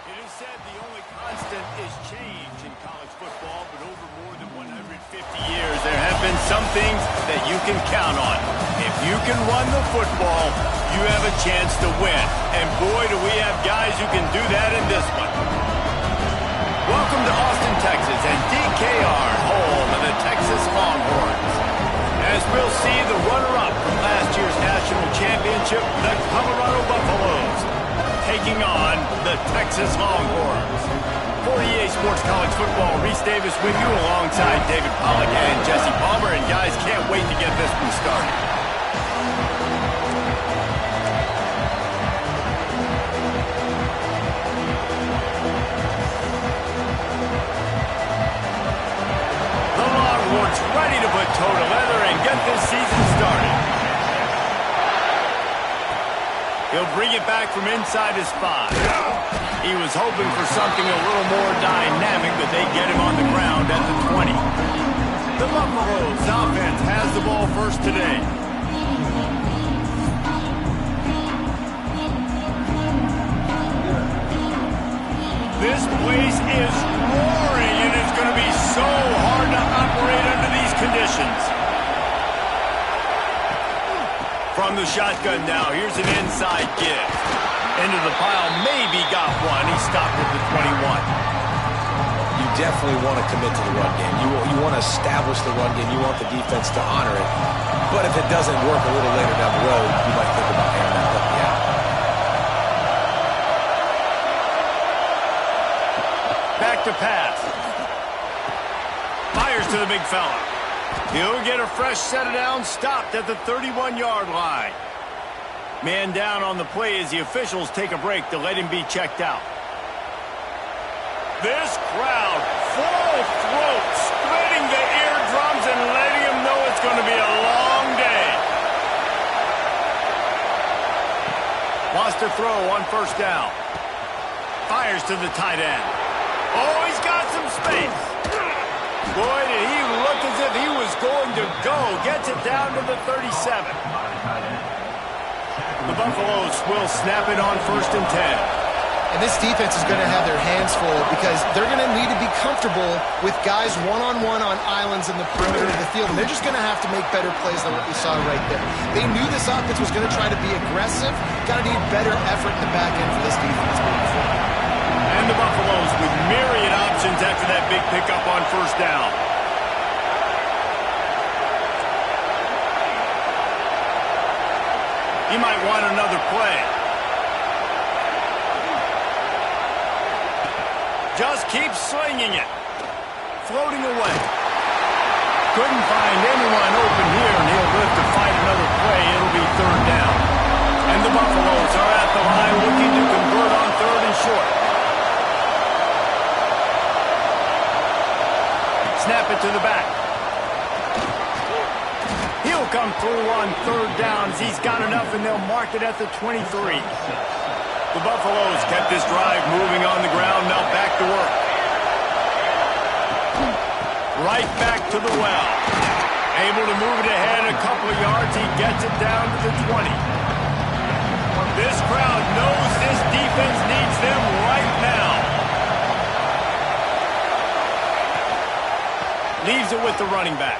It is said the only constant is change in college football, but over more than 150 years, there have been some things that you can count on. If you can run the football, you have a chance to win. And boy, do we have guys who can do that in this one. Welcome to Austin, Texas, and DKR, home of the Texas Longhorns. As we'll see, the runner-up from last year's national championship, the Colorado Buffaloes, taking on the Texas Longhorns. For EA Sports College Football, Reese Davis with you alongside David Pollack and Jesse Palmer. And guys, can't wait to get this one started. The Longhorns ready to put toe to leather and get this season started. He'll bring it back from inside his 5. He was hoping for something a little more dynamic, but they get him on the ground at the 20. The Buffaloes offense has the ball first today. This place is roaring, and it's going to be so hard to operate under these conditions. From the shotgun now, here's an inside give. Into the pile, maybe got one. He stopped at the 21. You definitely want to commit to the run game. You want to establish the run game. You want the defense to honor it. But if it doesn't work a little later down the road, you might think about airing that puppy out. Back to pass. Fires to the big fella. He'll get a fresh set of downs, stopped at the 31-yard line. Man down on the play as the officials take a break to let him be checked out. This crowd, full throat, splitting the eardrums and letting him know it's going to be a long day. Lost a throw on first down. Fires to the tight end. Oh, he's got some space. Boy, did he look as if he was going to go. Gets it down to the 37. The Buffaloes will snap it on first and 10. And this defense is going to have their hands full because they're going to need to be comfortable with guys one-on-one on islands in the perimeter of the field. And they're just going to have to make better plays than what we saw right there. They knew this offense was going to try to be aggressive. Got to need better effort in the back end for this defense moving forward. And the Buffaloes with myriad options after that big pickup on first down. He might want another play. Just keep slinging it. Floating away. Couldn't find anyone open here, and he'll live to fight another play. It'll be third down. And the Buffaloes are at the line looking to convert on third and short. Snap it to the back. He'll come through on third downs. He's got enough, and they'll mark it at the 23. The Buffaloes kept this drive moving on the ground. Now back to work. Right back to the well. Able to move it ahead a couple of yards. He gets it down to the 20. This crowd knows this defense needs them right now. Leaves it with the running back.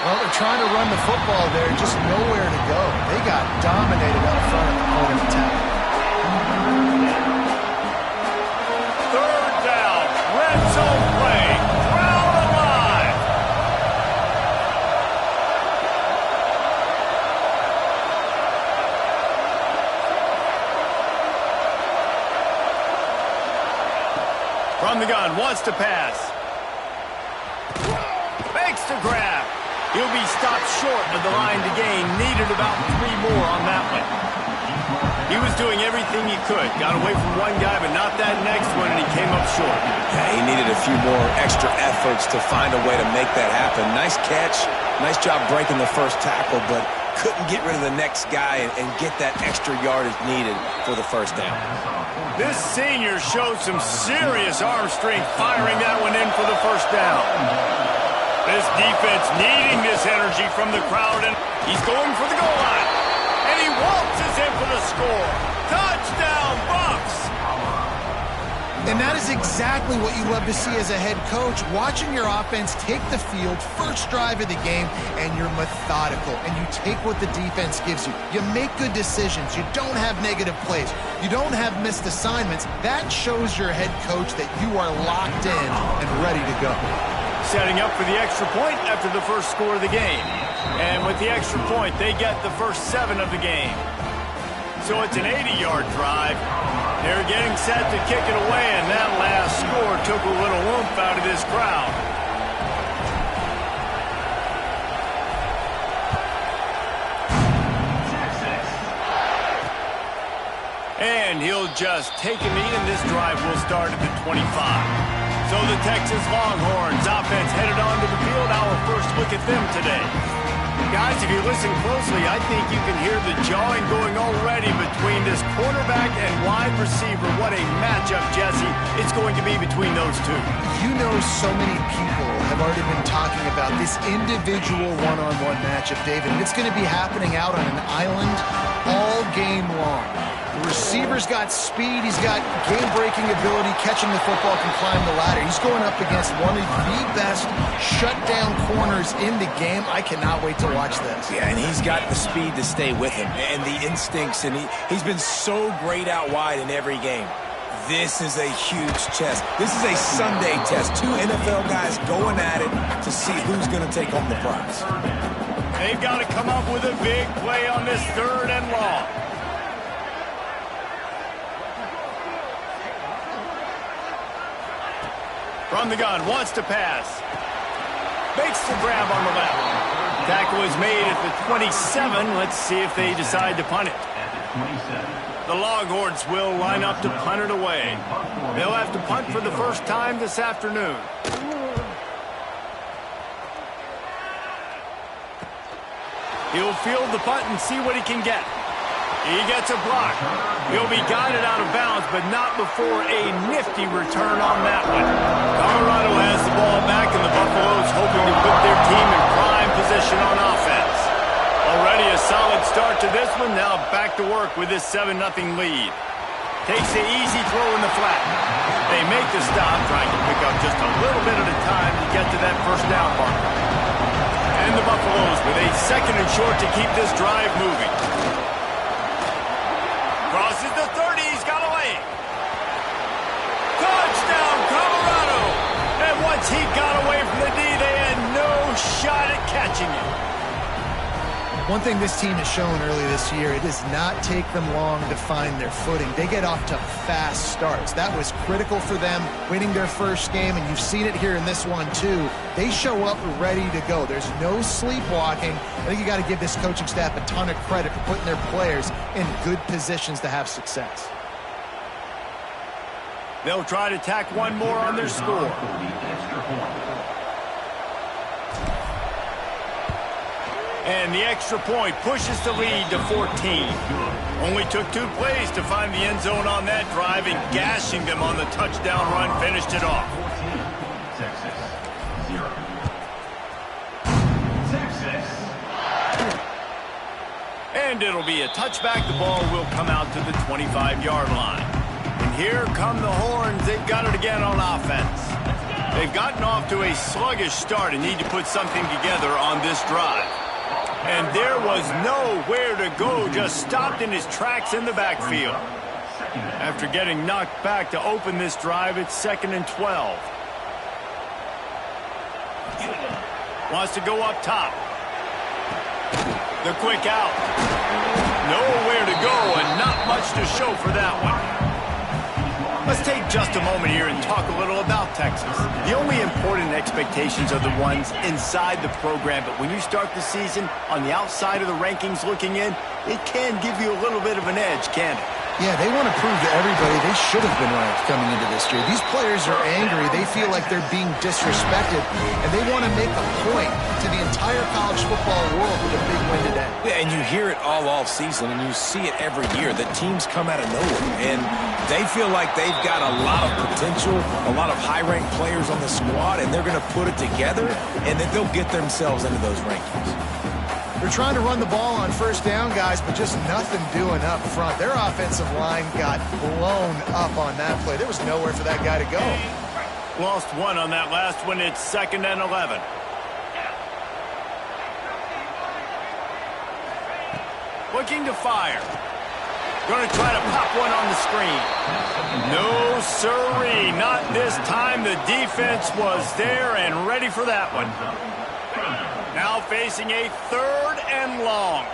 Well, they're trying to run the football there, just nowhere to go. They got dominated up front at the point of attack. Third down, red zone play, crowd alive. From the gun, wants to pass. Makes the grab. He'll be stopped short of the line to gain. Needed about 3 more on that one. He was doing everything he could. Got away from one guy, but not that next one, and he came up short. Yeah, he needed a few more extra efforts to find a way to make that happen. Nice catch. Nice job breaking the first tackle, but couldn't get rid of the next guy and get that extra yardage needed for the first down. This senior showed some serious arm strength firing that one in for the first down. This defense needing this energy from the crowd, and he's going for the goal line. And he waltzes in for the score. Touchdown, Bucs! And that is exactly what you love to see as a head coach, watching your offense take the field, first drive of the game, and you're methodical, and you take what the defense gives you. You make good decisions. You don't have negative plays. You don't have missed assignments. That shows your head coach that you are locked in and ready to go. Setting up for the extra point after the first score of the game. And with the extra point, they get the first 7 of the game. So it's an 80-yard drive. They're getting set to kick it away, and that last score took a little oomph out of this crowd. And he'll just take a knee, and this drive will start at the 25. So the Texas Longhorns offense headed onto the field. Our first look at them today. Guys, if you listen closely, I think you can hear the jawing going already between this quarterback and wide receiver. What a matchup, Jesse, it's going to be between those two. You know, so many people have already been talking about this individual one-on-one matchup, David, and it's going to be happening out on an island all game long. The receiver's got speed, he's got game-breaking ability, catching the football, can climb the ladder. He's going up against one of the best shutdown corners in the game. I cannot wait to watch this. Yeah, and he's got the speed to stay with him and the instincts, and he's been so great out wide in every game. This is a huge test. This is a Sunday test. 2 NFL guys going at it to see who's going to take home the prize. They've got to come up with a big play on this 3rd and long. From the gun, wants to pass. Makes the grab on the left. Tackle is made at the 27. Let's see if they decide to punt it. The Longhorns will line up to punt it away. They'll have to punt for the first time this afternoon. He'll field the punt and see what he can get. He gets a block. He'll be guided out of bounds, but not before a nifty return on that one. Colorado has the ball back, and the Buffaloes hoping to put their team in prime position on offense. Already a solid start to this one. Now back to work with this 7-0 lead. Takes the easy throw in the flat. They make the stop, trying to pick up just a little bit at a time to get to that first down marker. And the Buffaloes with a 2nd and short to keep this drive moving. Crosses the 30, he's got away. Touchdown, Colorado! And once he got away from the D, they had no shot at catching him. One thing this team has shown early this year, it does not take them long to find their footing. They get off to fast starts. That was critical for them winning their first game, and you've seen it here in this one too. They show up ready to go. There's no sleepwalking. I think you got to give this coaching staff a ton of credit for putting their players in good positions to have success. They'll try to tack one more on their score. And the extra point pushes the lead to 14. Only took 2 plays to find the end zone on that drive, and gashing them on the touchdown run finished it off. And it'll be a touchback. The ball will come out to the 25-yard line. And here come the Horns. They've got it again on offense. They've gotten off to a sluggish start and need to put something together on this drive. And there was nowhere to go, just stopped in his tracks in the backfield. After getting knocked back to open this drive, it's 2nd and 12. Wants to go up top. The quick out. Nowhere to go and not much to show for that one. Let's take just a moment here and talk a little about Texas. The only important expectations are the ones inside the program, but when you start the season on the outside of the rankings looking in, it can give you a little bit of an edge, can't it? Yeah, they want to prove to everybody they should have been ranked coming into this year. These players are angry. They feel like they're being disrespected, and they want to make a point to the entire college football world with a big win today. Yeah, and you hear it all off season, and you see it every year. The teams come out of nowhere, and they feel like they've got a lot of potential, a lot of high-ranked players on the squad, and they're going to put it together, and then they'll get themselves into those rankings. They're trying to run the ball on first down, guys, but just nothing doing up front. Their offensive line got blown up on that play. There was nowhere for that guy to go. Lost one on that last one. It's 2nd and 11. Looking to fire. Going to try to pop one on the screen. No, sirree. Not this time. The defense was there and ready for that one. Now facing a 3rd and long.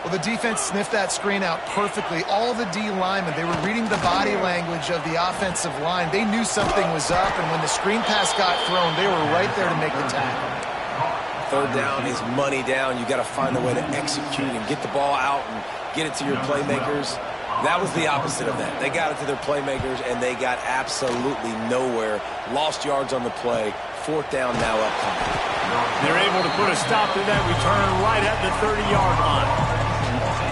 Well, the defense sniffed that screen out perfectly. All the D linemen, they were reading the body language of the offensive line. They knew something was up, and when the screen pass got thrown, they were right there to make the tackle. 3rd down is money down. You got to find a way to execute and get the ball out and get it to your playmakers. That was the opposite of that. They got it to their playmakers, and they got absolutely nowhere. Lost yards on the play. 4th down now upcoming. They're able to put a stop to that return right at the 30-yard line.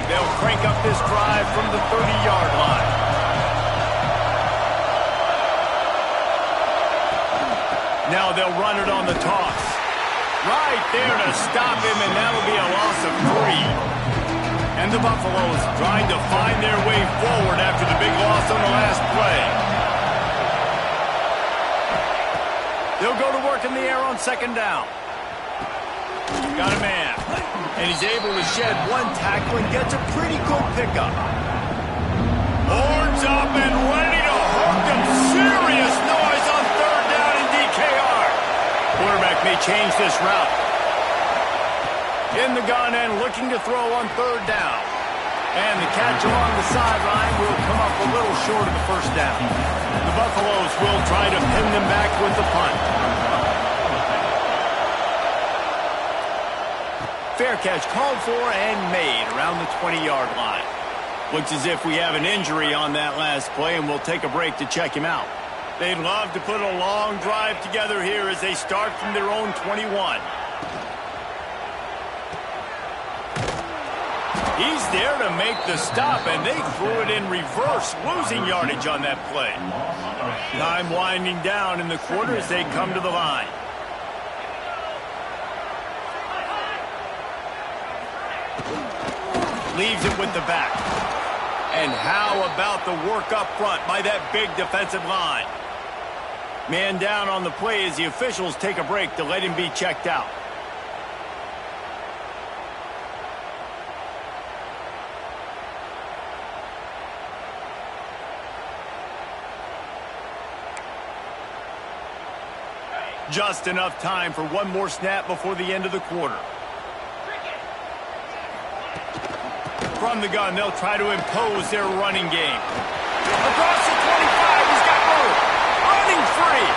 They'll crank up this drive from the 30-yard line. Now they'll run it on the toss. Right there to stop him, and that'll be a loss of 3. And the Buffaloes trying to find their way forward after the big loss on the last play. They'll go to work in the air on 2nd down. Got a man. And he's able to shed one tackle and gets a pretty good pickup. Horns up and ready to hook him. Serious noise on 3rd down in DKR. Quarterback may change this route. In the gun and looking to throw on 3rd down. And the catch along the sideline will come up a little short of the 1st down. The Buffaloes will try to pin them back with the punt. Fair catch called for and made around the 20-yard line. Looks as if we have an injury on that last play, and we'll take a break to check him out. They'd love to put a long drive together here as they start from their own 21. He's there to make the stop, and they threw it in reverse, losing yardage on that play. Time winding down in the quarter as they come to the line. Leaves it with the back. And how about the work up front by that big defensive line? Man down on the play as the officials take a break to let him be checked out. Just enough time for one more snap before the end of the quarter. From the gun, they'll try to impose their running game. Across the 25, he's got room. Running free.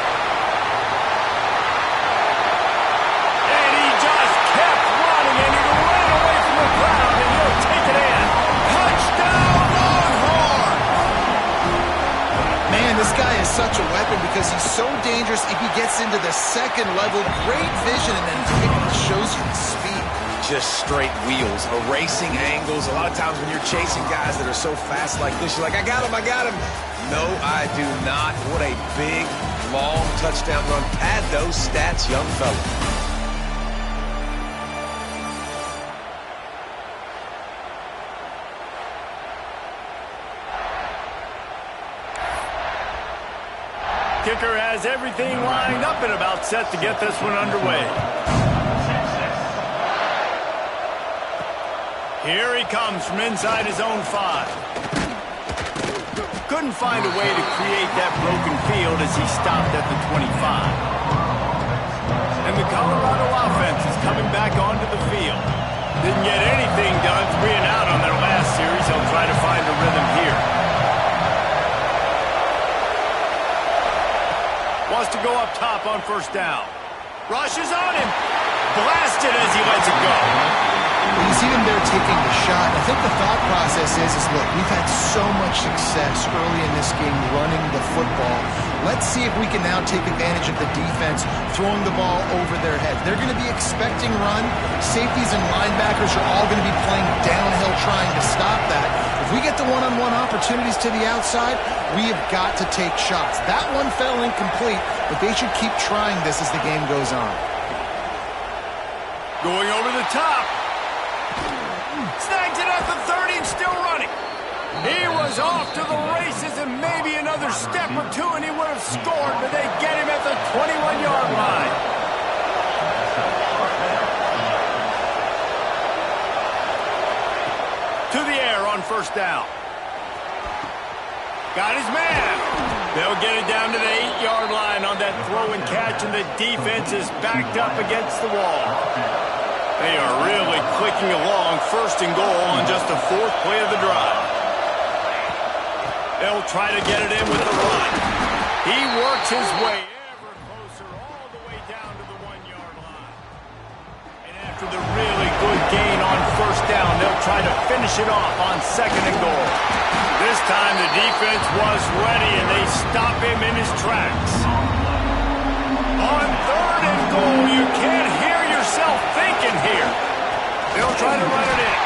And he just kept running, and he ran away from the ground, and he'll take it in. Touchdown, Longhorn! Man, this guy is such a weapon because he's so dangerous if he gets into the 2nd level. Great vision, and then it shows you the speed. Just straight wheels, erasing angles. A lot of times when you're chasing guys that are so fast like this, you're like, I got him, I got him. No, I do not. What a big, long touchdown run. Pad those stats, young fella. Kicker has everything lined up and about set to get this one underway. Here he comes from inside his own 5. Couldn't find a way to create that broken field as he stopped at the 25. And the Colorado offense is coming back onto the field. Didn't get anything done 3 and out on their last series. They'll try to find a rhythm here. Wants to go up top on 1st down. Rushes on him. Blasted as he lets it go. You see them there taking the shot. I think the thought process is look, we've had so much success early in this game running the football. Let's see if we can now take advantage of the defense throwing the ball over their head. They're going to be expecting run. Safeties and linebackers are all going to be playing downhill trying to stop that. If we get the one-on-one opportunities to the outside, we have got to take shots. That one fell incomplete, but they should keep trying this as the game goes on. Going over the top. Snags it at the 30 and still running. He was off to the races and maybe another step or two and he would have scored, but they get him at the 21-yard line. To the air on first down. Got his man. They'll get it down to the 8-yard line on that throw and catch, and the defense is backed up against the wall. They are really clicking along, first and goal on just the 4th play of the drive. They'll try to get it in with the run. He works his way ever closer all the way down to the 1-yard line. And after the really good gain on first down, they'll try to finish it off on 2nd and goal. This time the defense was ready and they stop him in his tracks. On 3rd and goal, you can't hear yourself thinking here. They'll try to run it in.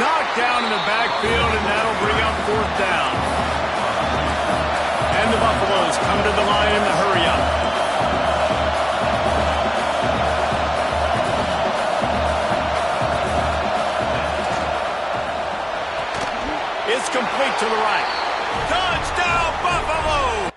Knocked down in the backfield, and that'll bring up 4th down. And the Buffaloes come to the line in the hurry-up. It's complete to the right. Touchdown, Buffalo!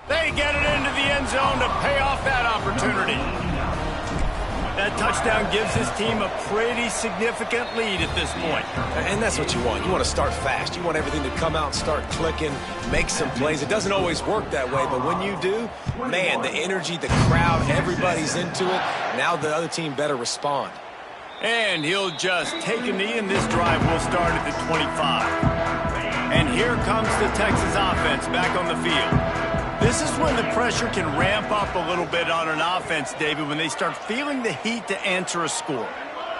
They get it into the end zone to pay off that opportunity. That touchdown gives his team a pretty significant lead at this point. And that's what you want. You want to start fast. You want everything to come out and start clicking, make some plays. It doesn't always work that way, but when you do, man, the energy, the crowd, everybody's into it. Now the other team better respond. And he'll just take a knee, and this drive will start at the 25. And here comes the Texas offense back on the field. This is when the pressure can ramp up a little bit on an offense, David, when they start feeling the heat to answer a score.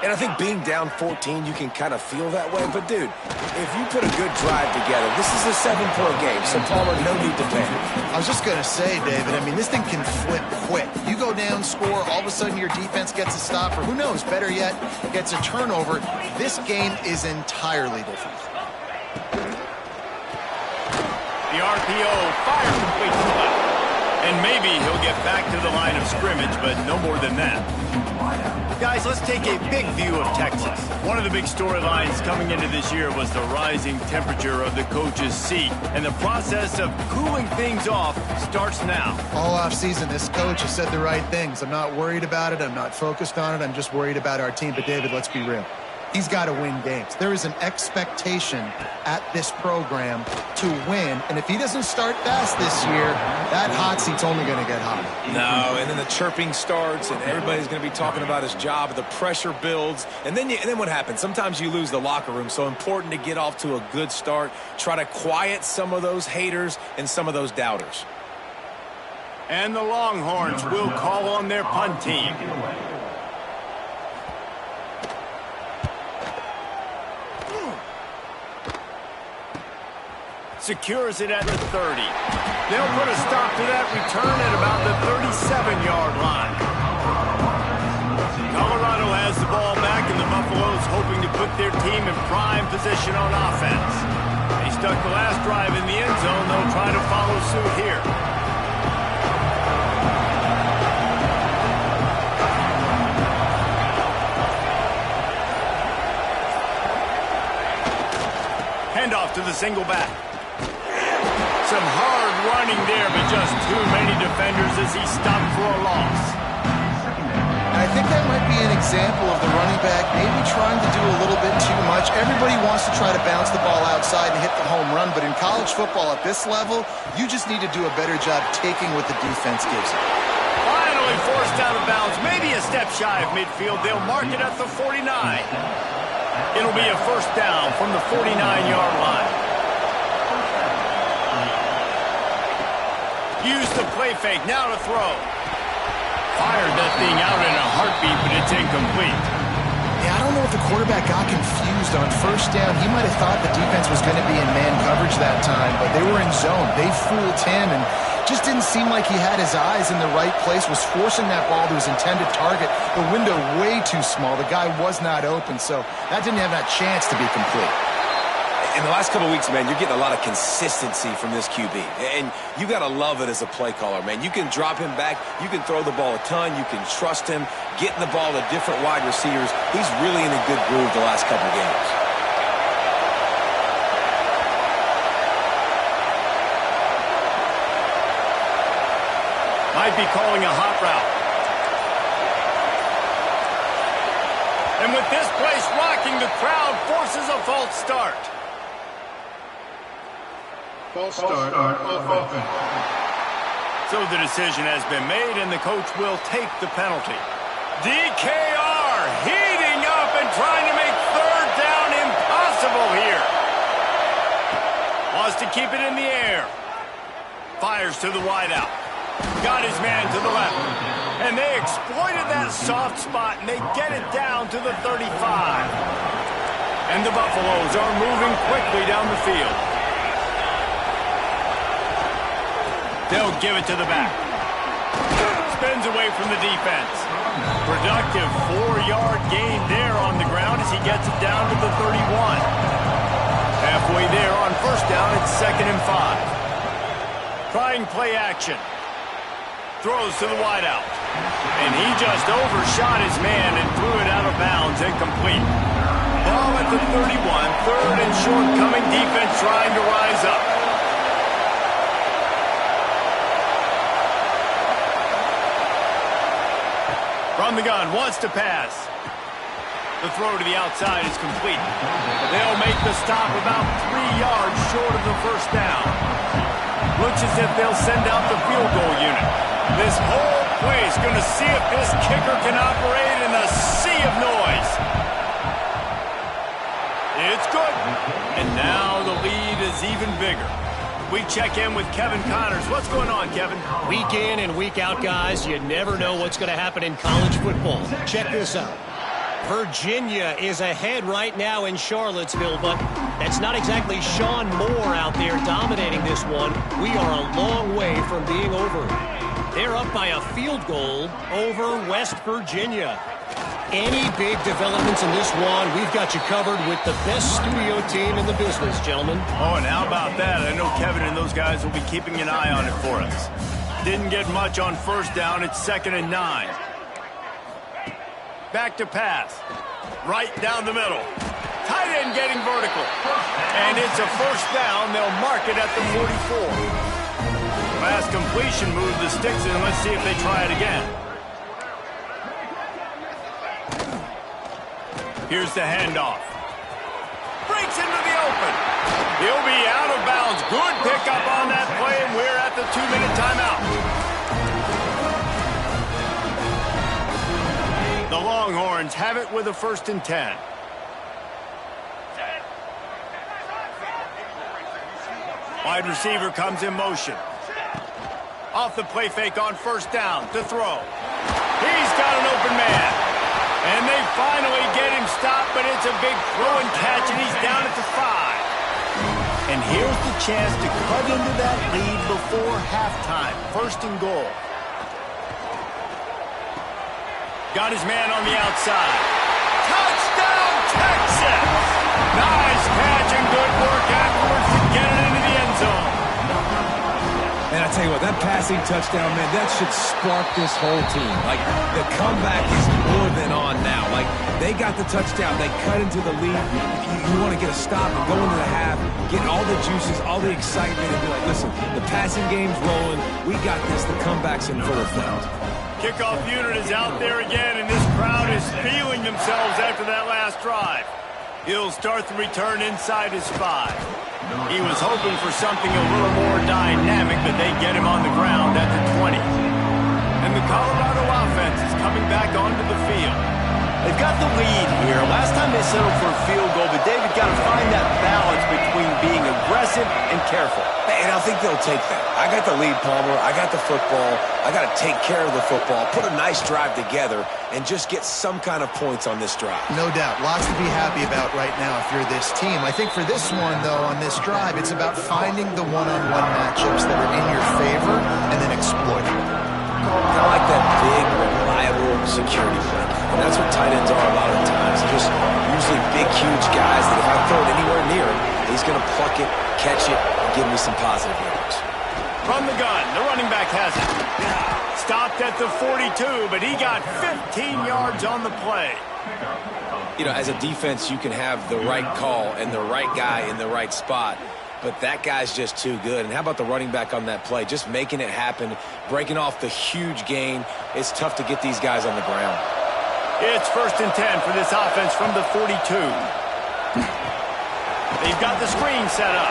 And I think being down 14, you can kind of feel that way. But, dude, if you put a good drive together, this is a 7-point game, so Palmer, no need to panic. I was just going to say, David, I mean, this thing can flip quick. You go down, score, all of a sudden your defense gets a stop, or who knows, better yet, gets a turnover. This game is entirely different. The RPO fire complete to the left. And maybe he'll get back to the line of scrimmage, but no more than that. Guys, let's take a big view of Texas. One of the big storylines coming into this year was the rising temperature of the coach's seat. And the process of cooling things off starts now. All offseason, this coach has said the right things. I'm not worried about it. I'm not focused on it. I'm just worried about our team. But, David, let's be real. he's got to win games. There is an expectation at this program to win, and if he doesn't start fast this year, that hot seat's only going to get hotter. No, and then the chirping starts, and everybody's going to be talking about his job. The pressure builds, and then what happens? Sometimes you lose the locker room, so important to get off to a good start. Try to quiet some of those haters and some of those doubters. And the Longhorns will call on their punt team. Secures it at the 30. They'll put a stop to that return at about the 37-yard line. Colorado has the ball back, and the Buffaloes hoping to put their team in prime position on offense. They stuck the last drive in the end zone. They'll try to follow suit here. Handoff to the single back. Some hard running there, but just too many defenders as he stopped for a loss. I think that might be an example of the running back maybe trying to do a little bit too much. Everybody wants to try to bounce the ball outside and hit the home run, but in college football at this level, you just need to do a better job taking what the defense gives you. Finally forced out of bounds, maybe a step shy of midfield. They'll mark it at the 49. It'll be a first down from the 49-yard line. Use the play fake, now to throw. Fired that thing out in a heartbeat, but it's incomplete. Yeah, I don't know if the quarterback got confused on first down. He might have thought the defense was going to be in man coverage that time, but they were in zone. They fooled him and just didn't seem like he had his eyes in the right place, was forcing that ball to his intended target. The window way too small. The guy was not open, so that didn't have that chance to be complete. In the last couple of weeks, man, you're getting a lot of consistency from this QB. And you got to love it as a play caller, man. You can drop him back. You can throw the ball a ton. You can trust him, getting the ball to different wide receivers. He's really in a good groove the last couple of games. Might be calling a hot route. And with this place rocking, the crowd forces a false start. False start on offense. So the decision has been made, and the coach will take the penalty. DKR heating up and trying to make third down impossible here. Wants to keep it in the air. Fires to the wideout. Got his man to the left. And they exploited that soft spot, and they get it down to the 35. And the Buffaloes are moving quickly down the field. They'll give it to the back. Spins away from the defense. Productive 4-yard gain there on the ground as he gets it down to the 31. Halfway there on first down, it's 2nd and 5. Trying play action. Throws to the wideout. And he just overshot his man and threw it out of bounds, incomplete. Ball at the 31, 3rd and short, coming defense trying to rise up. From the gun, wants to pass. The throw to the outside is complete. They'll make the stop about 3 yards short of the first down. Looks as if they'll send out the field goal unit. This whole place going to see if this kicker can operate in a sea of noise. It's good. And now the lead is even bigger. We check in with Kevin Connors. What's going on, Kevin? Week in and week out, guys, you never know what's going to happen in college football. Check this out. Virginia is ahead right now in Charlottesville, but that's not exactly Sean Moore out there dominating this one. We are a long way from being over. They're up by a field goal over West Virginia. Any big developments in this one, we've got you covered with the best studio team in the business, gentlemen. Oh, and how about that? I know Kevin and those guys will be keeping an eye on it for us. Didn't get much on first down. It's 2nd and 9. Back to pass. Right down the middle. Tight end getting vertical. And it's a first down. They'll mark it at the 44. Last completion moved the sticks in. Let's see if they try it again. Here's the handoff. Breaks into the open. He'll be out of bounds. Good pickup on that play, and we're at the 2-minute timeout. The Longhorns have it with a 1st and 10. Wide receiver comes in motion. Off the play fake on 1st down to throw. He's got an open man. And they finally get him stopped, but it's a big throw and catch, and he's down at the 5. And here's the chance to cut into that lead before halftime. 1st and goal. Got his man on the outside. Touchdown, Texas! Nice catch and good work afterwards to get it into the end zone. And I tell you what, that passing touchdown, man, that should spark this whole team. Like, the comeback is more than on now. Like, they got the touchdown. They cut into the lead. You want to get a stop and go into the half, get all the juices, all the excitement, and be like, listen, the passing game's rolling. We got this. The comeback's in full effect. Kickoff unit is out there again, and this crowd is feeling themselves after that last drive. He'll start the return inside his 5. He was hoping for something a little more dynamic, but they get him on the ground at the 20. And the Colorado offense is coming back onto the field. They've got the lead here. Last time they settled for a field goal, but David got to find that balance between being aggressive and careful. And I think they'll take that. I got the lead, Palmer. I got the football. I got to take care of the football, put a nice drive together, and just get some kind of points on this drive. No doubt. Lots to be happy about right now if you're this team. I think for this one, though, on this drive, it's about finding the one-on-one matchups that are in your favor and then exploiting them. I like that big, reliable security blanket. And that's what tight ends are a lot of the times. They're just usually big, huge guys that if I throw it anywhere near him, he's going to pluck it, catch it, and give me some positive yards. From the gun, the running back has it. Stopped at the 42, but he got 15 yards on the play. You know, as a defense, you can have the right call and the right guy in the right spot, but that guy's just too good. And how about the running back on that play? Just making it happen, breaking off the huge gain. It's tough to get these guys on the ground. It's 1st and 10 for this offense from the 42. They've got the screen set up.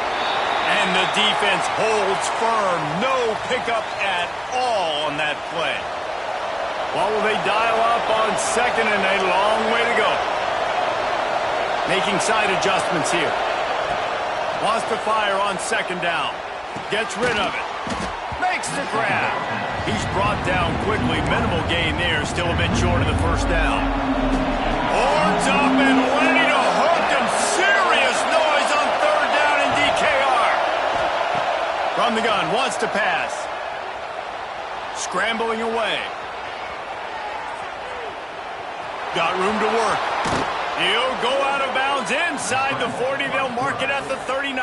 And the defense holds firm. No pickup at all on that play. What will they dial up on 2nd and a long way to go? Making side adjustments here. Wants to fire on 2nd down. Gets rid of it. Makes the grab. He's brought down quickly. Minimal gain there. Still a bit short of the 1st down. Horns up and ready to hook him. Serious noise on 3rd down in DKR. From the gun. Wants to pass. Scrambling away. Got room to work. He'll go out of bounds inside the 40. They'll mark it at the 39.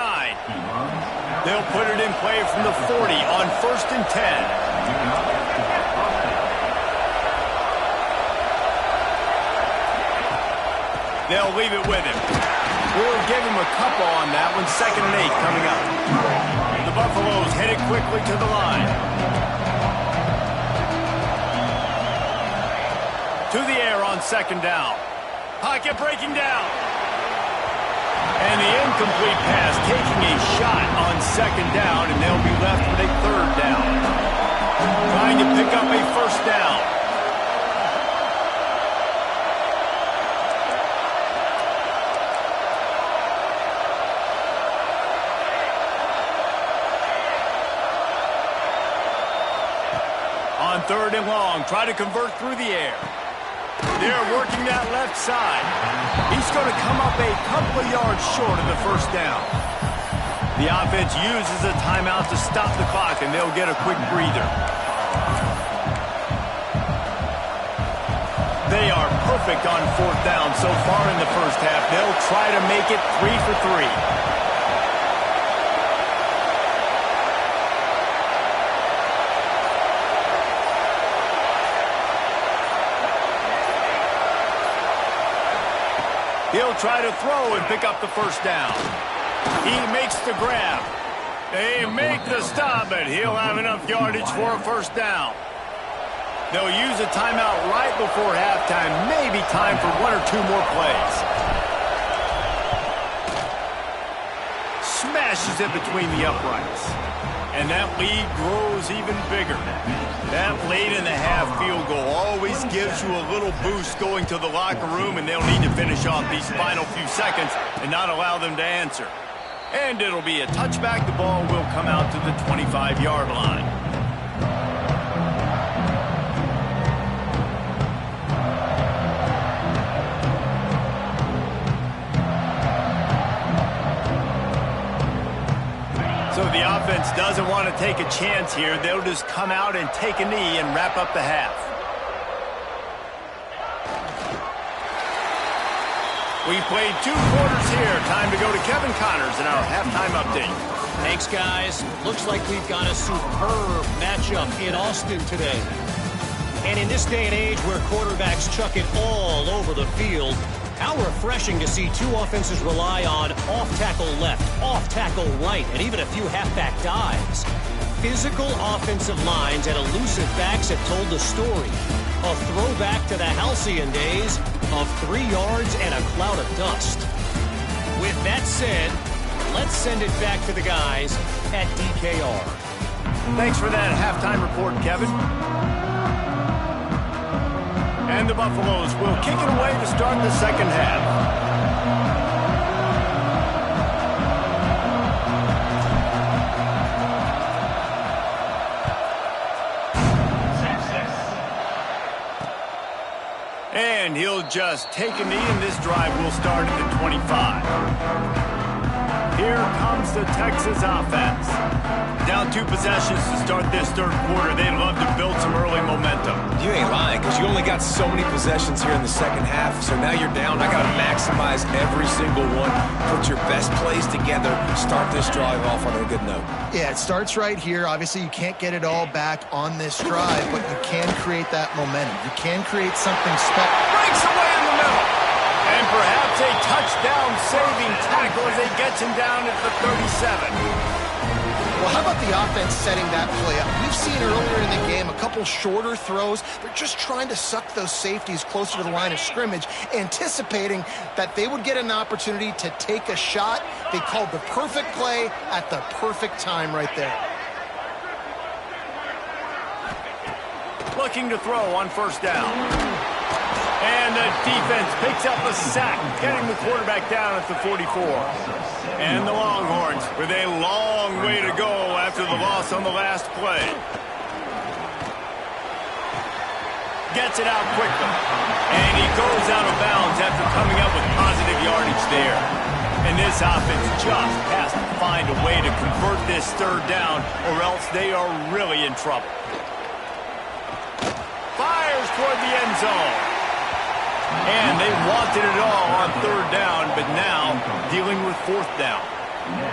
They'll put it in play from the 40 on 1st and 10. They'll leave it with him. We'll give him a couple on that one. 2nd and 8 coming up. The Buffaloes headed quickly to the line. To the air on 2nd down. Pocket breaking down. And the incomplete pass taking a shot on 2nd down, and they'll be left with a 3rd down. Trying to pick up a 1st down. On 3rd and long, try to convert through the air. They're working that left side. He's going to come up a couple of yards short of the 1st down. The offense uses a timeout to stop the clock, and they'll get a quick breather. They are perfect on 4th down so far in the 1st half. They'll try to make it 3 for 3. He'll try to throw and pick up the 1st down. He makes the grab. They make the stop, but he'll have enough yardage for a 1st down. They'll use a timeout right before halftime. Maybe time for 1 or 2 more plays. Smashes it between the uprights. And that lead grows even bigger. That late-in-the-half field goal always gives you a little boost going to the locker room, and they'll need to finish off these final few seconds and not allow them to answer. And it'll be a touchback. The ball will come out to the 25-yard line. So the offense doesn't want to take a chance here. They'll just come out and take a knee and wrap up the half. We played 2 quarters here. Time to go to Kevin Connors in our halftime update. Thanks, guys. Looks like we've got a superb matchup in Austin today. And in this day and age where quarterbacks chuck it all over the field, how refreshing to see 2 offenses rely on off-tackle left, off-tackle right, and even a few halfback dives. Physical offensive lines and elusive backs have told the story. A throwback to the halcyon days of 3 yards and a cloud of dust. With that said, let's send it back to the guys at DKR. Thanks for that halftime report, Kevin. And the Buffaloes will kick it away to start the second half. And he'll just take a knee, and this drive will start at the 25. Here comes the Texas offense. Down 2 possessions to start this third quarter. They'd love to build some early momentum. You ain't lying, because you only got so many possessions here in the second half. So now you're down. I got to maximize every single one. Put your best plays together. Start this drive off on a good note. Yeah, it starts right here. Obviously, you can't get it all back on this drive, but you can create that momentum. You can create something special. Breaks away in the middle. And perhaps a touchdown-saving tackle as they gets him down at the 37. Well, how about the offense setting that play up? We've seen earlier in the game a couple shorter throws. They're just trying to suck those safeties closer to the line of scrimmage, anticipating that they would get an opportunity to take a shot. They called the perfect play at the perfect time right there. Looking to throw on first down. And the defense picks up a sack, getting the quarterback down at the 44. And the Longhorns with a long way to go after the loss on the last play. Gets it out quickly. And he goes out of bounds after coming up with positive yardage there. And this offense just has to find a way to convert this third down, or else they are really in trouble. Fires toward the end zone. And they wanted it all on third down, but now dealing with fourth down.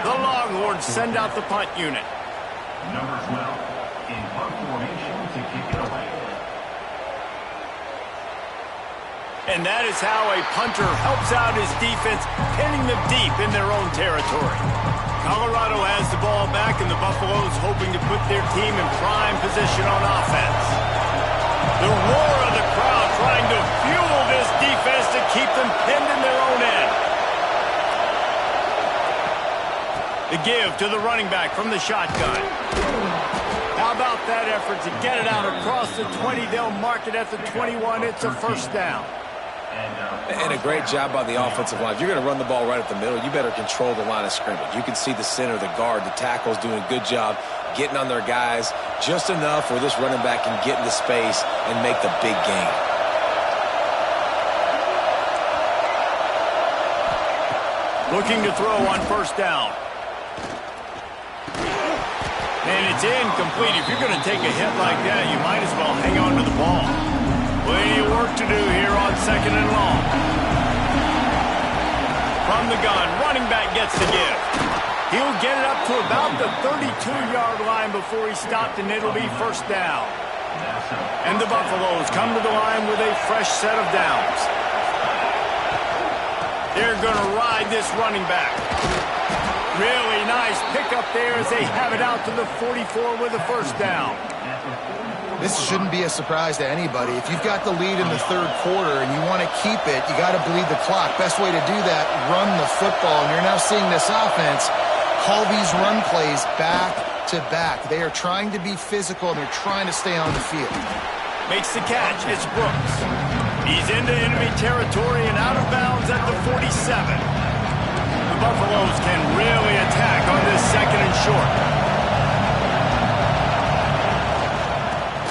The Longhorns send out the punt unit. Number 12 in punt formation to kick it away. And that is how a punter helps out his defense, pinning them deep in their own territory. Colorado has the ball back, and the Buffaloes hoping to put their team in prime position on offense. The roar of the crowd trying to fuel this defense to keep them pinned in their own end. The give to the running back from the shotgun. How about that effort to get it out across the 20? They'll mark it at the 21. It's a first down. And a great job by the offensive line. If you're going to run the ball right at the middle, you better control the line of scrimmage. You can see the center, the guard, the tackles doing a good job getting on their guys just enough where this running back can get into space and make the big gain. Looking to throw on first down. And it's incomplete. If you're going to take a hit like that, you might as well hang on to the ball. Plenty of work to do here on second and long. From the gun, running back gets the give. He'll get it up to about the 32-yard line before he stopped, and it'll be first down. And the Buffaloes come to the line with a fresh set of downs. They're going to ride this running back. Really nice pickup there as they have it out to the 44 with a first down. This shouldn't be a surprise to anybody. If you've got the lead in the third quarter and you want to keep it, you got to bleed the clock. Best way to do that, run the football. And you're now seeing this offense call these run plays back to back. They are trying to be physical, and they're trying to stay on the field. Makes the catch. It's Brooks. He's into enemy territory and out of bounds at the 47. The Buffaloes can really attack on this second and short.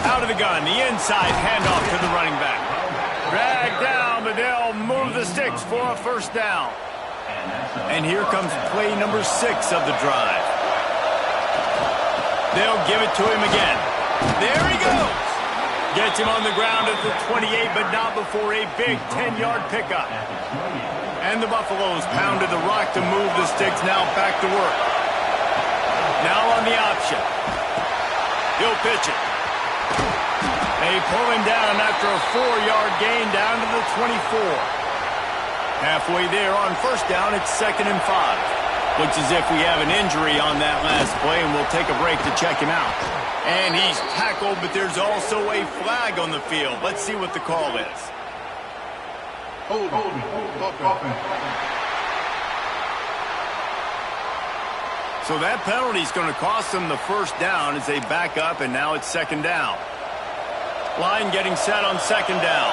Out of the gun, the inside handoff to the running back. Dragged down, but they'll move the sticks for a first down. And here comes play number 6 of the drive. They'll give it to him again. There he goes. Gets him on the ground at the 28, but not before a big 10-yard pickup. And the Buffaloes pounded the rock to move the sticks. Now back to work. Now on the option. He'll pitch it. They pull him down after a 4-yard gain down to the 24. Halfway there on first down, it's 2nd and 5. Looks as if we have an injury on that last play, and we'll take a break to check him out. And he's tackled, but there's also a flag on the field. Let's see what the call is. Hold. So that penalty is going to cost them the first down as they back up, and now it's 2nd down. Line getting set on 2nd down.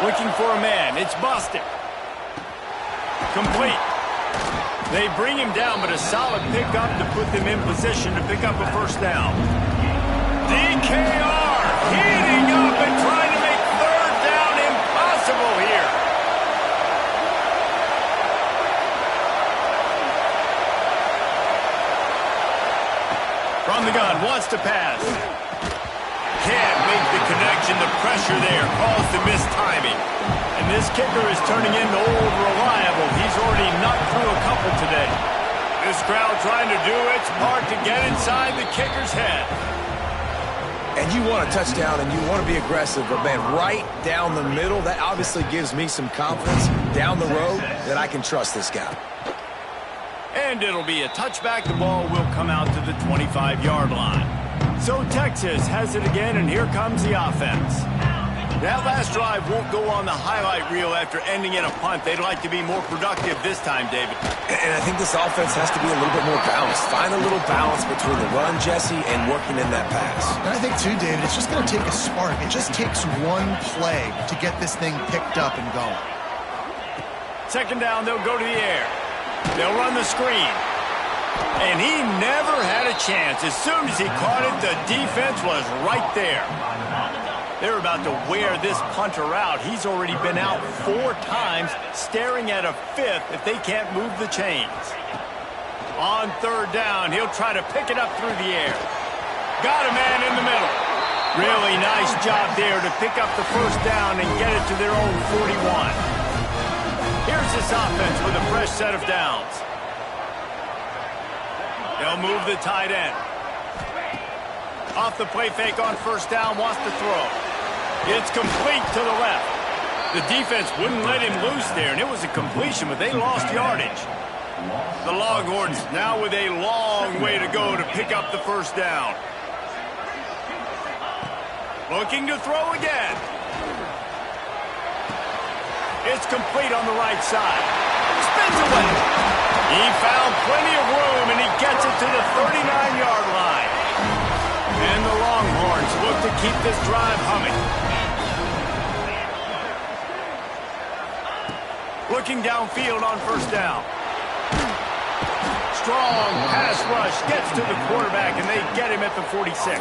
Looking for a man. It's Bostic. Complete. They bring him down, but a solid pickup to put them in position to pick up a first down. DKR heating up and trying to make 3rd down impossible here. From the gun, wants to pass. Can't make the connection. The pressure there caused the mistiming. And this kicker is turning into old reliable. He's already knocked through a couple today. This crowd trying to do its part to get inside the kicker's head. And you want a touchdown and you want to be aggressive, but man, right down the middle, that obviously gives me some confidence down the road that I can trust this guy. And it'll be a touchback. The ball will come out to the 25-yard line. So Texas has it again, and here comes the offense. That last drive won't go on the highlight reel after ending in a punt. They'd like to be more productive this time, David. And I think this offense has to be a little bit more balanced. Find a little balance between the run, Jesse, and working in that pass. And I think, too, David, it's just going to take a spark. It just takes one play to get this thing picked up and going. 2nd down, they'll go to the air. They'll run the screen. And he never had a chance. As soon as he caught it, the defense was right there. They're about to wear this punter out. He's already been out 4 times, staring at a 5th if they can't move the chains. On 3rd down, he'll try to pick it up through the air. Got a man in the middle. Really nice job there to pick up the first down and get it to their own 41. Here's this offense with a fresh set of downs. They'll move the tight end. Off the play fake on first down, wants to throw. It's complete to the left. The defense wouldn't let him loose there, and it was a completion, but they lost yardage. The Longhorns now with a long way to go to pick up the first down. Looking to throw again. It's complete on the right side. Spins away. He found plenty of room, and he gets it to the 39-yard line. And the Longhorns look to keep this drive humming. Looking downfield on first down. Strong pass rush gets to the quarterback, and they get him at the 46.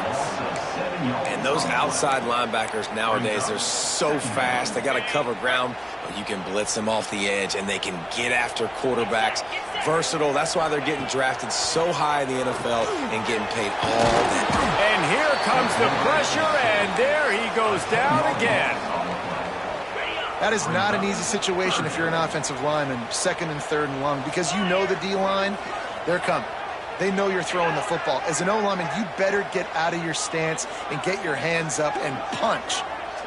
And those outside linebackers nowadays, they're so fast. They got to cover ground, but you can blitz them off the edge, and they can get after quarterbacks. Versatile. That's why they're getting drafted so high in the NFL and getting paid all that. And here comes the pressure, and there he goes down again. That is not an easy situation if you're an offensive lineman, 2nd and 3rd and long, because you know the D-line, they're coming. They know you're throwing the football. As an O-lineman, you better get out of your stance and get your hands up and punch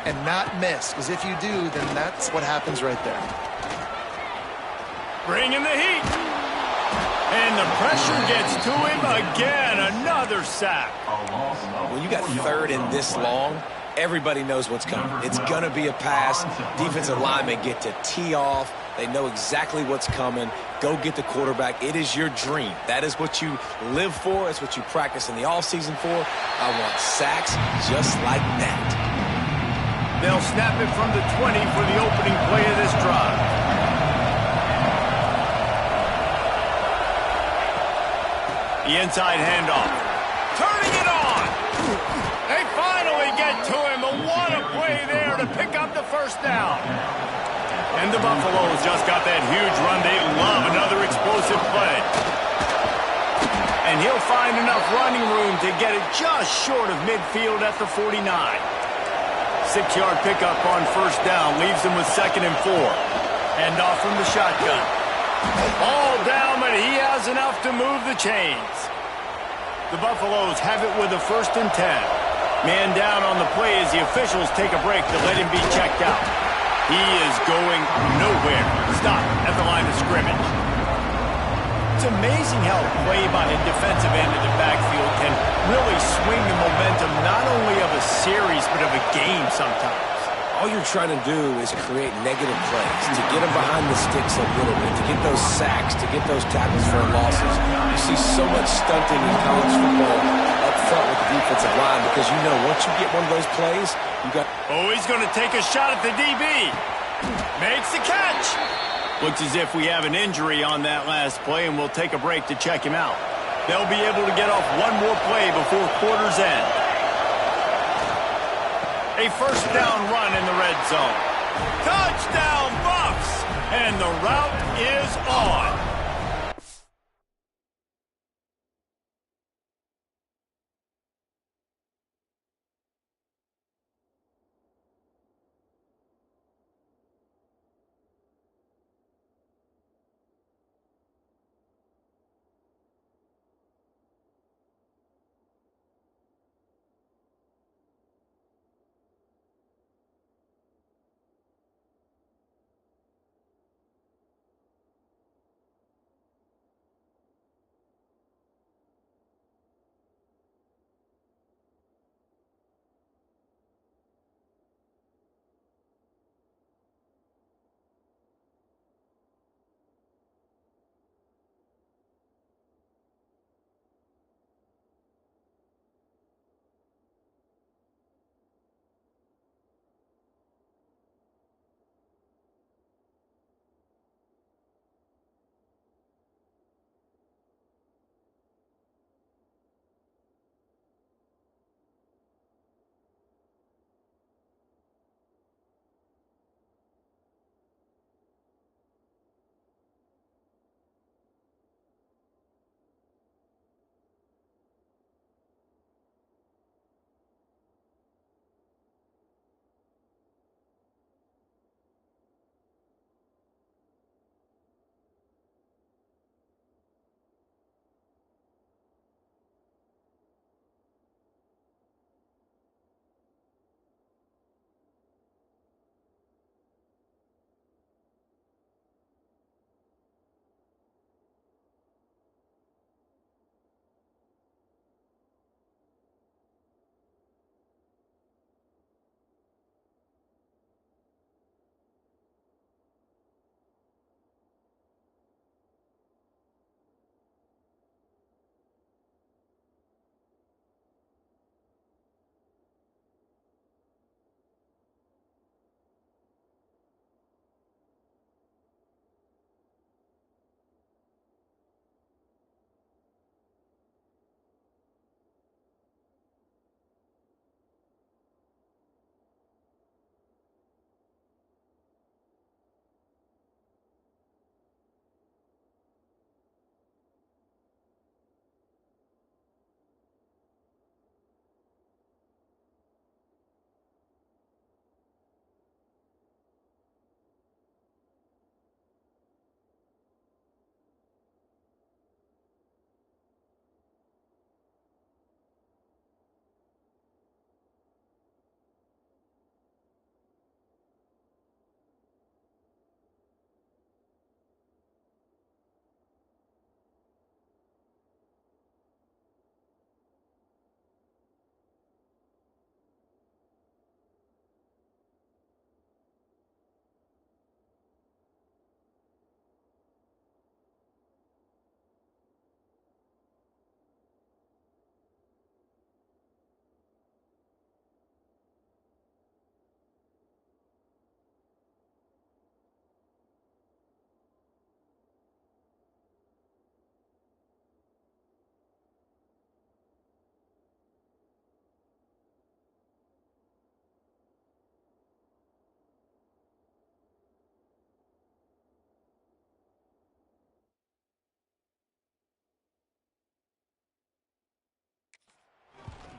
and not miss, because if you do, then that's what happens right there. Bring in the heat. And the pressure gets to him again. Another sack. When you got third and this long, everybody knows what's coming. It's going to be a pass. Defensive linemen get to tee off. They know exactly what's coming. Go get the quarterback. It is your dream. That is what you live for. It's what you practice in the offseason for. I want sacks just like that. They'll snap it from the 20 for the opening play of this drive. The inside handoff. Turning it on. They finally get to him. But what a play there to pick up the first down. And the Buffaloes just got that huge run. They love another explosive play. And he'll find enough running room to get it just short of midfield at the 49. 6-yard pickup on first down leaves him with 2nd and 4. Hand off from the shotgun. All down, but he has enough to move the chains. The Buffaloes have it with a 1st and 10. Man down on the play as the officials take a break to let him be checked out. He is going nowhere. Stop at the line of scrimmage. It's amazing how a play by a defensive end of the backfield can really swing the momentum not only of a series but of a game sometimes. All you're trying to do is create negative plays, to get them behind the sticks a little bit, to get those sacks, to get those tackles for losses. You see so much stunting in college football up front with the defensive line because you know once you get one of those plays, you got... Oh, he's going to take a shot at the DB. Makes the catch. Looks as if we have an injury on that last play, and we'll take a break to check him out. They'll be able to get off one more play before quarter's end. A first down run in the red zone. Touchdown, Buffs! And the route is on.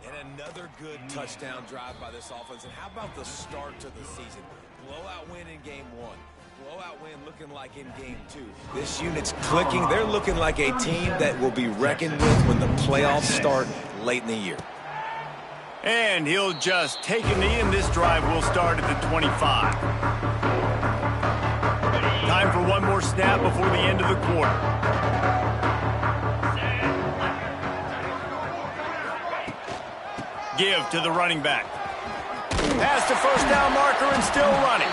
And another good touchdown drive by this offense. And how about the start to the season? Blowout win in game 1. Blowout win looking like in game 2. This unit's clicking. They're looking like a team that will be reckoned with when the playoffs start late in the year. And he'll just take a knee, and this drive will start at the 25. Time for one more snap before the end of the quarter. Give to the running back. Past the first down marker and still running.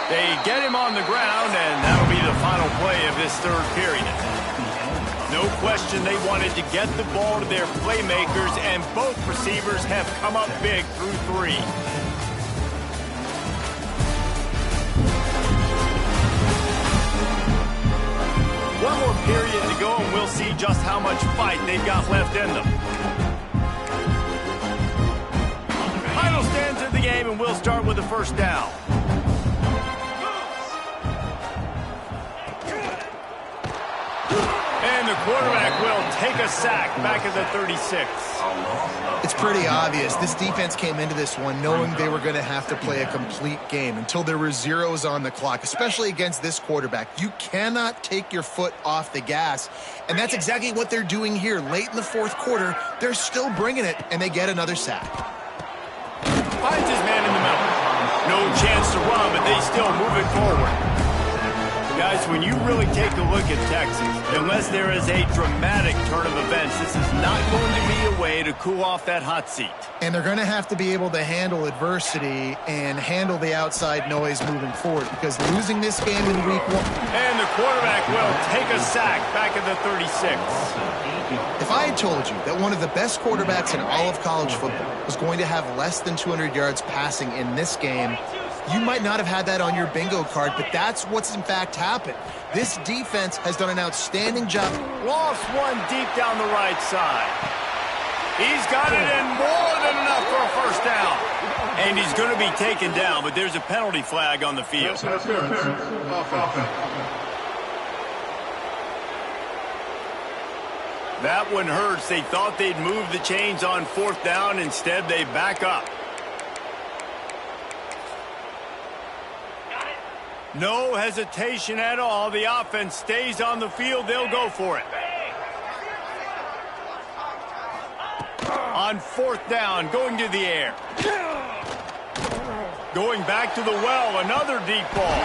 They get him on the ground, and that'll be the final play of this third period. No question they wanted to get the ball to their playmakers, and both receivers have come up big through 3. One more period to go, and we'll see just how much fight they've got left in them. Final stands of the game, and we'll start with the first down. And the quarterback will take a sack back at the 36. It's pretty obvious. This defense came into this one knowing they were going to have to play a complete game until there were zeros on the clock, especially against this quarterback. You cannot take your foot off the gas, and that's exactly what they're doing here. Late in the fourth quarter, they're still bringing it, and they get another sack. Finds his man in the middle. No chance to run, but they still move it forward. Guys, when you really take a look at Texas, unless there is a dramatic turn of events, this is not going to be a way to cool off that hot seat. And they're going to have to be able to handle adversity and handle the outside noise moving forward, because losing this game in week 1. And the quarterback will take a sack back at the 36. If I had told you that one of the best quarterbacks in all of college football was going to have less than 200 yards passing in this game, you might not have had that on your bingo card, but that's what's in fact happened. This defense has done an outstanding job. Lost one deep down the right side. He's got it in more than enough for a first down. And he's going to be taken down, but there's a penalty flag on the field. That one hurts. They thought they'd move the chains on fourth down. Instead, they back up. No hesitation at all. The offense stays on the field. They'll go for it. On fourth down, going to the air. Going back to the well, another deep ball.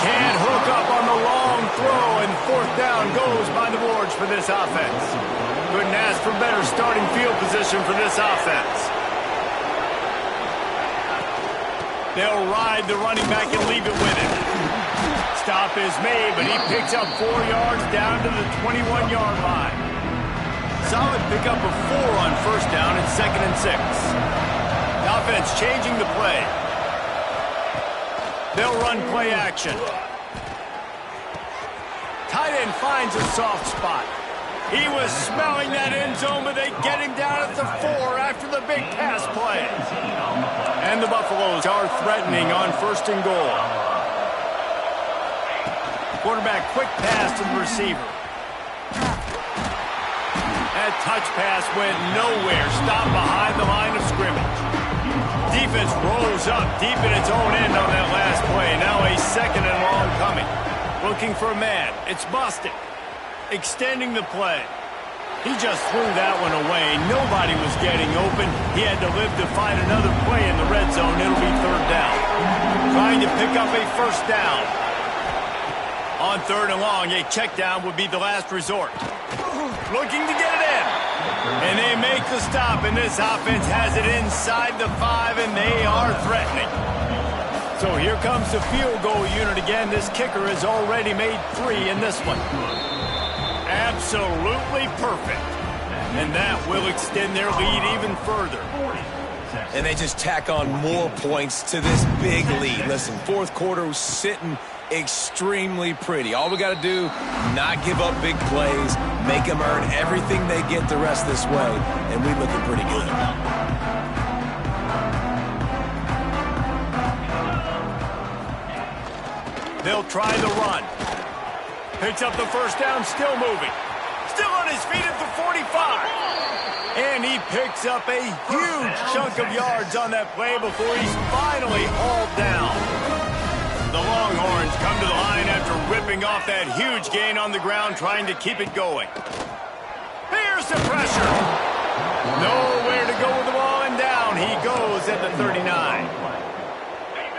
Can't hook up on the long throw, and fourth down goes by the boards for this offense. Couldn't ask for better starting field position for this offense. They'll ride the running back and leave it with him. Stop is made, but he picks up 4 yards down to the 21-yard line. Solid pickup of 4 on first down and 2nd and 6. The offense changing the play. They'll run play action. Tight end finds a soft spot. He was smelling that end zone, but they get him down at the 4 after the big pass play. And the Buffaloes are threatening on 1st and goal. Quarterback quick pass to the receiver. That touch pass went nowhere. Stopped behind the line of scrimmage. Defense rolls up deep in its own end on that last play. Now a 2nd and long coming. Looking for a man. It's Bostic. Extending the play. He just threw that one away. Nobody was getting open. He had to live to find another play in the red zone. It'll be 3rd down. Trying to pick up a first down. On 3rd and long, a check down would be the last resort. Looking to get it in. And they make the stop, and this offense has it inside the 5, and they are threatening. So here comes the field goal unit again. This kicker has already made 3 in this one. Absolutely perfect. And that will extend their lead even further. And they just tack on more points to this big lead. Listen, fourth quarter was sitting extremely pretty. All we got to do, not give up big plays, make them earn everything they get the rest of this way, and we looking pretty good. They'll try the run. Picks up the first down, still moving. Still on his feet at the 45. And he picks up a huge chunk of yards on that play before he's finally hauled down. The Longhorns come to the line after ripping off that huge gain on the ground, trying to keep it going. Here's the pressure. Nowhere to go with the ball, and down he goes at the 39.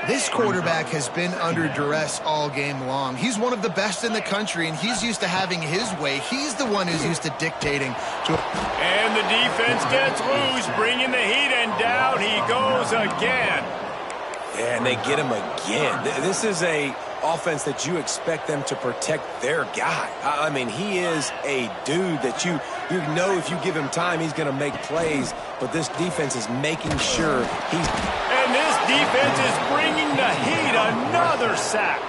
This quarterback has been under duress all game long. He's one of the best in the country, and he's used to having his way. He's the one who's used to dictating. And the defense gets loose, bringing the heat, and down he goes again. Yeah, and they get him again. This is a offense that you expect them to protect their guy. I mean, he is a dude that you know if you give him time, he's going to make plays, but this defense is making sure he's... And this defense is bringing the heat. Another sack.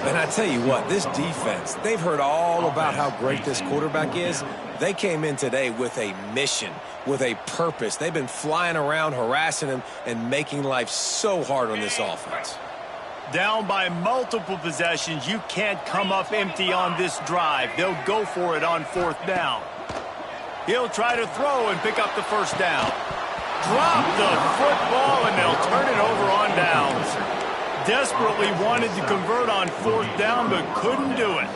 And I tell you what, this defense, they've heard all about how great this quarterback is. They came in today with a mission, with a purpose. They've been flying around, harassing him, and making life so hard on this offense. Down by multiple possessions, you can't come up empty on this drive. They'll go for it on 4th down. He'll try to throw and pick up the first down. Drop the football, and they'll turn it over on downs. Desperately wanted to convert on 4th down, but couldn't do it.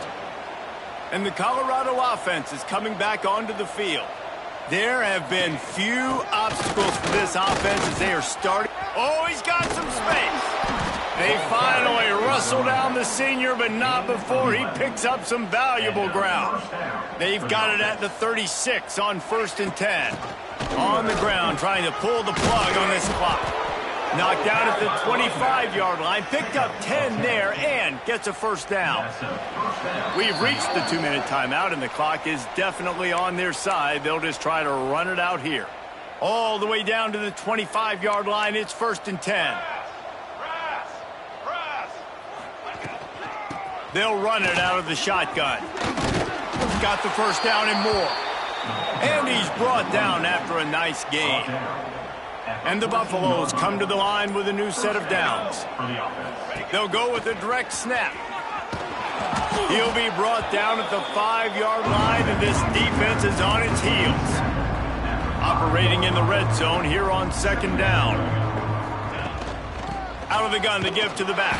And the Colorado offense is coming back onto the field. There have been few obstacles for this offense as they are starting. Oh, he's got some space. They finally wrestle down the senior, but not before he picks up some valuable ground. They've got it at the 36 on 1st and 10. On the ground, trying to pull the plug on this clock. Knocked down at the 25-yard line, picked up 10 there, and gets a first down. We've reached the 2-minute timeout, and the clock is definitely on their side. They'll just try to run it out here. All the way down to the 25-yard line, it's 1st and 10. They'll run it out of the shotgun. Got the first down and more. And he's brought down after a nice gain. And the Buffaloes come to the line with a new set of downs. They'll go with a direct snap. He'll be brought down at the 5-yard line, and this defense is on its heels. Operating in the red zone here on 2nd down. Out of the gun to give to the back.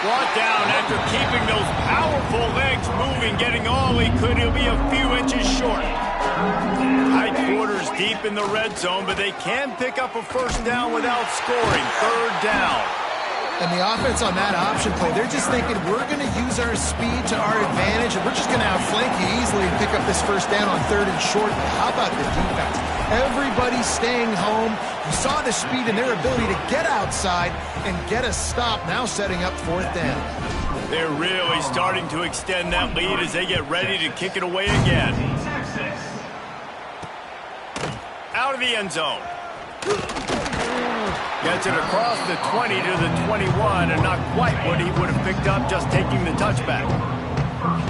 Brought down after keeping those powerful legs moving, getting all he could. He'll be a few inches short. Tight quarters deep in the red zone, but they can pick up a first down without scoring. 3rd down. And the offense on that option play, they're just thinking we're going to use our speed to our advantage, and we're just going to outflank you easily and pick up this first down on 3rd and short. But how about the defense? Everybody's staying home. You saw the speed and their ability to get outside and get a stop, now setting up 4th down. They're really starting to extend that lead as they get ready to kick it away again. Out of the end zone. Gets it across the 20 to the 21, and not quite what he would have picked up just taking the touchback.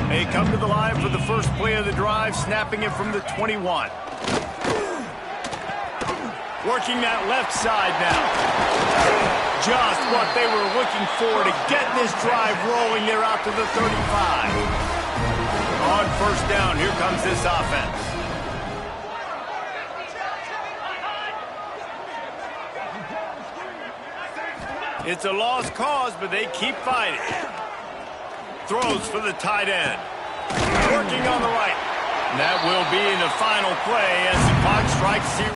They come to the line for the first play of the drive, snapping it from the 21. Working that left side now. Just what they were looking for to get this drive rolling. They're out to the 35. On 1st down, here comes this offense. It's a lost cause, but they keep fighting. Throws for the tight end. Working on the right. And that will be in the final play as the clock strikes 0.